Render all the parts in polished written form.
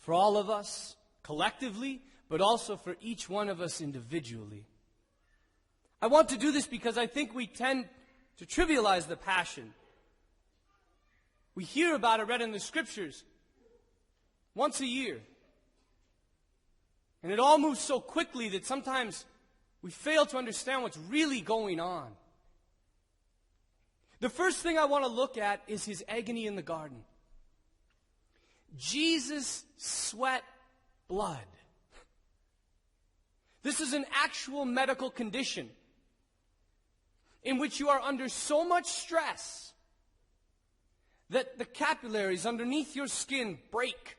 for all of us collectively, but also for each one of us individually. I want to do this because I think we tend to trivialize the passion. We hear about it read in the scriptures once a year. And it all moves so quickly that sometimes we fail to understand what's really going on. The first thing I want to look at is his agony in the garden. Jesus sweat blood. This is an actual medical condition in which you are under so much stress that the capillaries underneath your skin break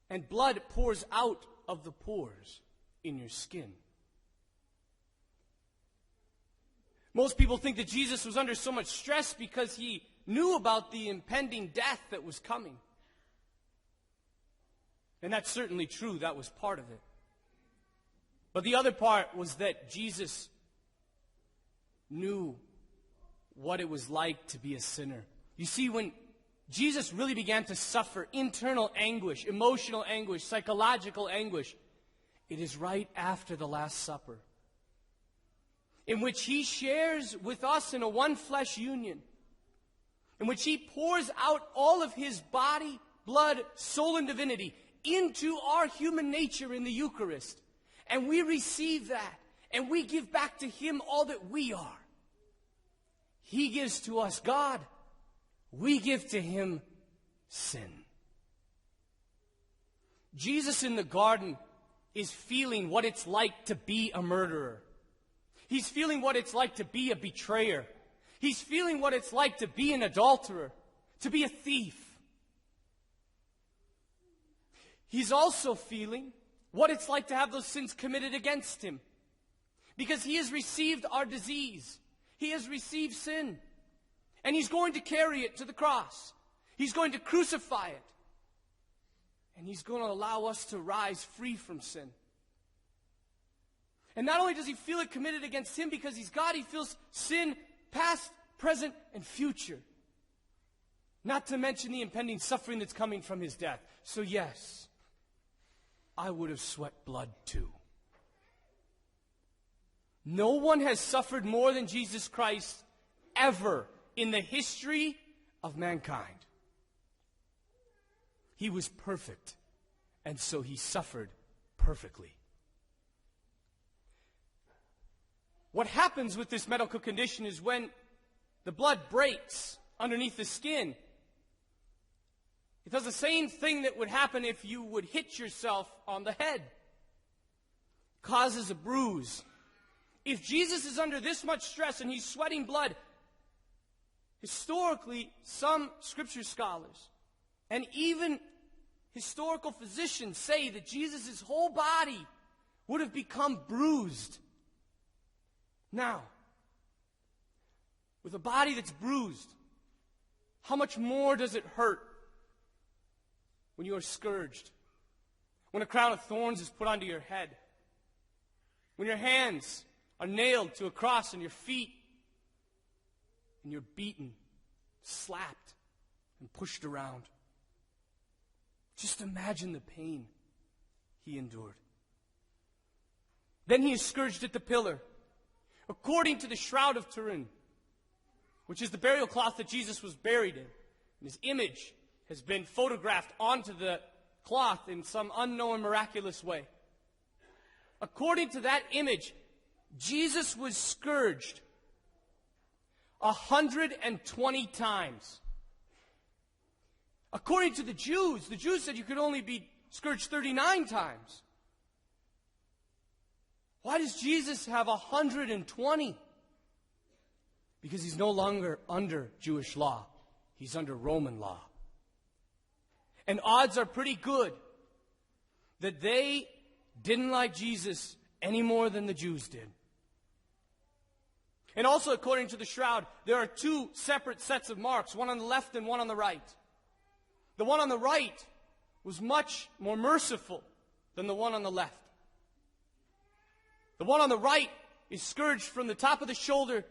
and blood pours out of the pores in your skin. Most people think that Jesus was under so much stress because he knew about the impending death that was coming. And that's certainly true. That was part of it. But the other part was that Jesus knew what it was like to be a sinner. You see, when Jesus really began to suffer internal anguish, emotional anguish, psychological anguish, it is right after the Last Supper, in which he shares with us in a one-flesh union, in which he pours out all of his body, blood, soul, and divinity into our human nature in the Eucharist. And we receive that, and we give back to him all that we are. He gives to us God. We give to him sin. Jesus in the garden is feeling what it's like to be a murderer. He's feeling what it's like to be a betrayer. He's feeling what it's like to be an adulterer, to be a thief. He's also feeling what it's like to have those sins committed against him, because he has received our disease. He has received sin. And he's going to carry it to the cross. He's going to crucify it. And he's going to allow us to rise free from sin. And not only does he feel it committed against him because he's God, he feels sin past, present, and future. Not to mention the impending suffering that's coming from his death. So yes, I would have sweat blood too. No one has suffered more than Jesus Christ ever in the history of mankind. He was perfect, and so he suffered perfectly. What happens with this medical condition is when the blood breaks underneath the skin, it does the same thing that would happen if you would hit yourself on the head. It causes a bruise. If Jesus is under this much stress and he's sweating blood, historically, some scripture scholars and even historical physicians say that Jesus' whole body would have become bruised. Now, with a body that's bruised, how much more does it hurt when you are scourged? When a crown of thorns is put onto your head? When your hands are nailed to a cross on your feet and you're beaten, slapped, and pushed around? Just imagine the pain he endured. Then he is scourged at the pillar. According to the Shroud of Turin, which is the burial cloth that Jesus was buried in, and his image has been photographed onto the cloth in some unknown miraculous way. According to that image, Jesus was scourged 120 times. According to the Jews said you could only be scourged 39 times. Why does Jesus have 120? Because he's no longer under Jewish law. He's under Roman law. And odds are pretty good that they didn't like Jesus any more than the Jews did. And also, according to the Shroud, there are two separate sets of marks, one on the left and one on the right. The one on the right was much more merciful than the one on the left. The one on the right is scourged from the top of the shoulder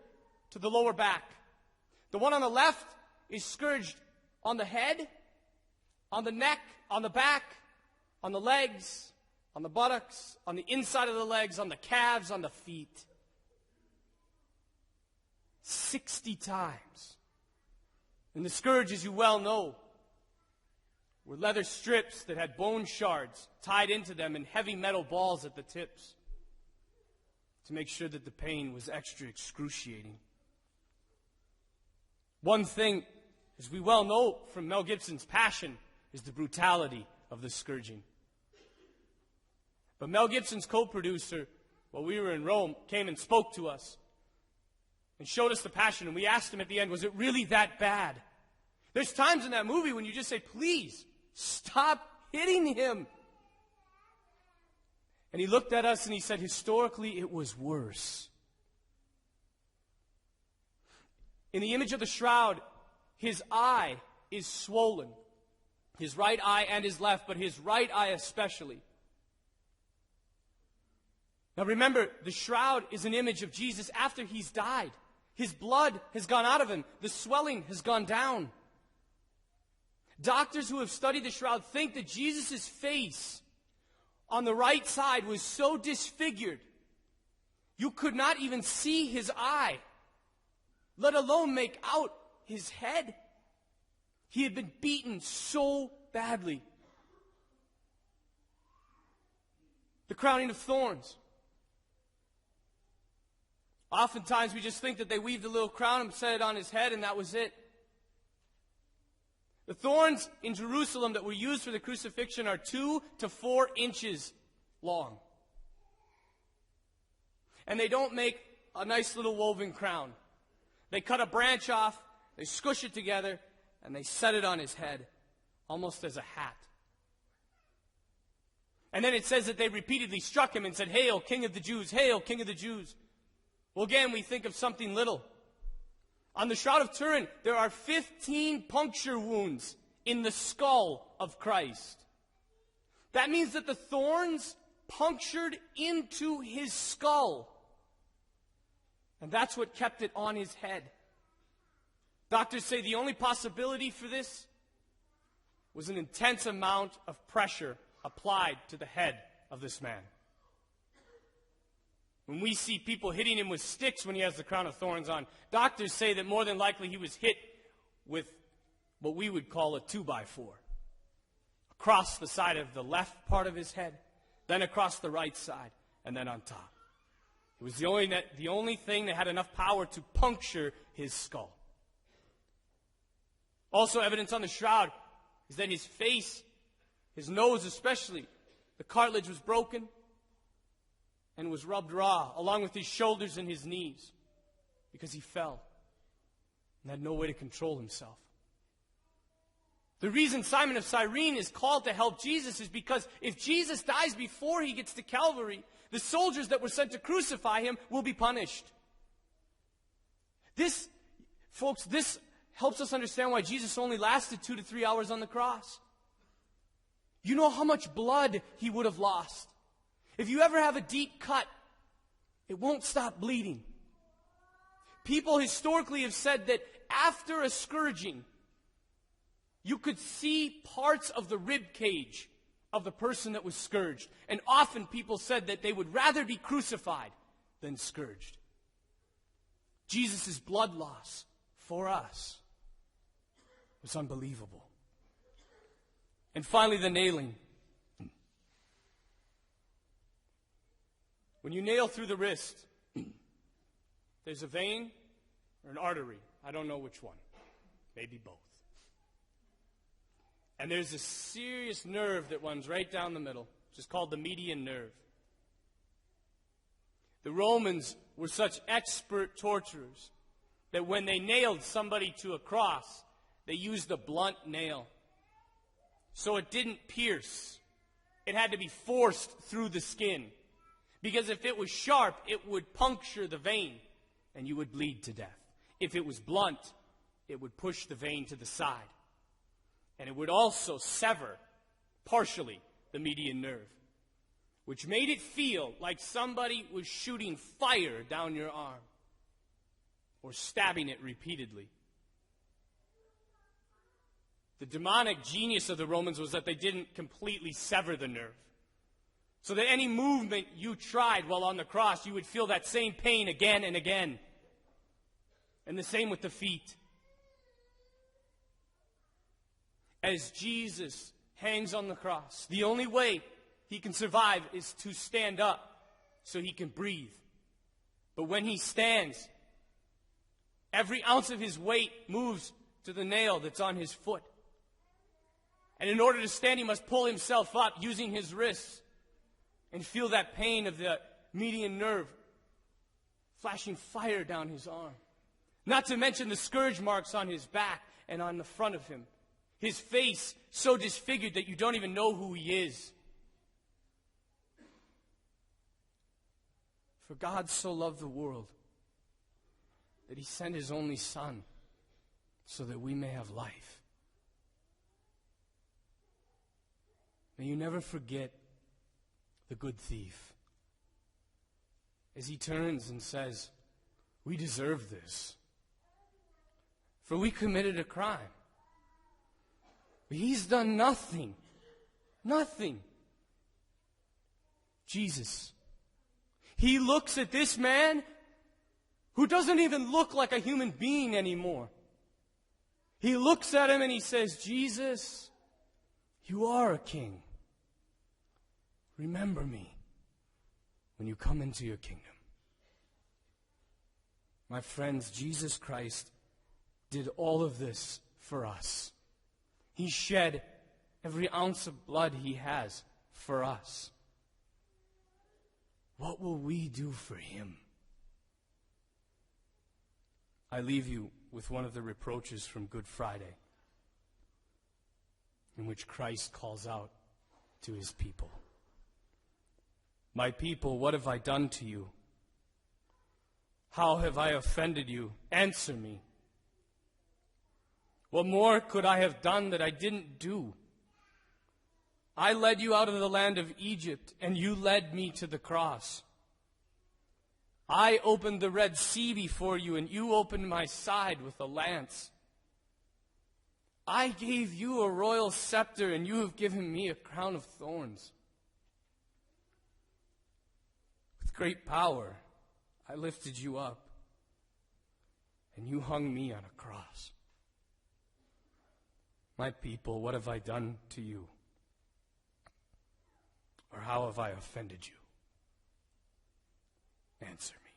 to the lower back. The one on the left is scourged on the head on the neck, on the back, on the legs, on the buttocks, on the inside of the legs, on the calves, on the feet. 60 times. And the scourge, as you well know, were leather strips that had bone shards tied into them and heavy metal balls at the tips to make sure that the pain was extra excruciating. One thing, as we well know from Mel Gibson's Passion, is the brutality of the scourging. But Mel Gibson's co-producer, while we were in Rome, came and spoke to us and showed us the Passion, and we asked him at the end, was it really that bad? There's times in that movie when you just say, please, stop hitting him. And he looked at us and he said, historically, it was worse. In the image of the shroud, his eye is swollen. His right eye and his left, but his right eye especially. Now remember, the shroud is an image of Jesus after he's died. His blood has gone out of him. The swelling has gone down. Doctors who have studied the shroud think that Jesus' face on the right side was so disfigured, you could not even see his eye, let alone make out his head. He had been beaten so badly. The crowning of thorns. Oftentimes we just think that they weaved a little crown and set it on his head and that was it. The thorns in Jerusalem that were used for the crucifixion are 2 to 4 inches long. And they don't make a nice little woven crown. They cut a branch off, they squish it together, and they set it on his head, almost as a hat. And then it says that they repeatedly struck him and said, "Hail, King of the Jews! Hail, King of the Jews!" Well, again, we think of something little. On the Shroud of Turin, there are 15 puncture wounds in the skull of Christ. That means that the thorns punctured into his skull. And that's what kept it on his head. Doctors say the only possibility for this was an intense amount of pressure applied to the head of this man. When we see people hitting him with sticks when he has the crown of thorns on, doctors say that more than likely he was hit with what we would call a 2x4. Across the side of the left part of his head, then across the right side, and then on top. It was the only thing that had enough power to puncture his skull. Also evidence on the shroud is that his face, his nose especially, the cartilage was broken and was rubbed raw, along with his shoulders and his knees, because he fell and had no way to control himself. The reason Simon of Cyrene is called to help Jesus is because if Jesus dies before he gets to Calvary, the soldiers that were sent to crucify him will be punished. This helps us understand why Jesus only lasted 2 to 3 hours on the cross. You know how much blood he would have lost. If you ever have a deep cut, it won't stop bleeding. People historically have said that after a scourging, you could see parts of the rib cage of the person that was scourged. And often people said that they would rather be crucified than scourged. Jesus' blood loss for us was unbelievable. And finally, the nailing. When you nail through the wrist, there's a vein or an artery. I don't know which one. Maybe both. And there's a serious nerve that runs right down the middle, which is called the median nerve. The Romans were such expert torturers that when they nailed somebody to a cross, they used a blunt nail. So it didn't pierce. It had to be forced through the skin. Because if it was sharp, it would puncture the vein, and you would bleed to death. If it was blunt, it would push the vein to the side. And it would also sever, partially, the median nerve, which made it feel like somebody was shooting fire down your arm or stabbing it repeatedly. The demonic genius of the Romans was that they didn't completely sever the nerve. So that any movement you tried while on the cross, you would feel that same pain again and again. And the same with the feet. As Jesus hangs on the cross, the only way he can survive is to stand up so he can breathe. But when he stands, every ounce of his weight moves to the nail that's on his foot. And in order to stand, he must pull himself up using his wrists and feel that pain of the median nerve flashing fire down his arm. Not to mention the scourge marks on his back and on the front of him. His face so disfigured that you don't even know who he is. For God so loved the world that he sent his only Son so that we may have life. May you never forget the good thief. As he turns and says, we deserve this. For we committed a crime. But he's done nothing. Nothing. Jesus. He looks at this man who doesn't even look like a human being anymore. He looks at him and he says, Jesus, you are a king. Remember me when you come into your kingdom. My friends, Jesus Christ did all of this for us. He shed every ounce of blood he has for us. What will we do for him? I leave you with one of the reproaches from Good Friday, in which Christ calls out to his people. My people, what have I done to you? How have I offended you? Answer me. What more could I have done that I didn't do? I led you out of the land of Egypt, and you led me to the cross. I opened the Red Sea before you, and you opened my side with a lance. I gave you a royal scepter, and you have given me a crown of thorns. With great power, I lifted you up, and you hung me on a cross. My people, what have I done to you? Or how have I offended you? Answer me.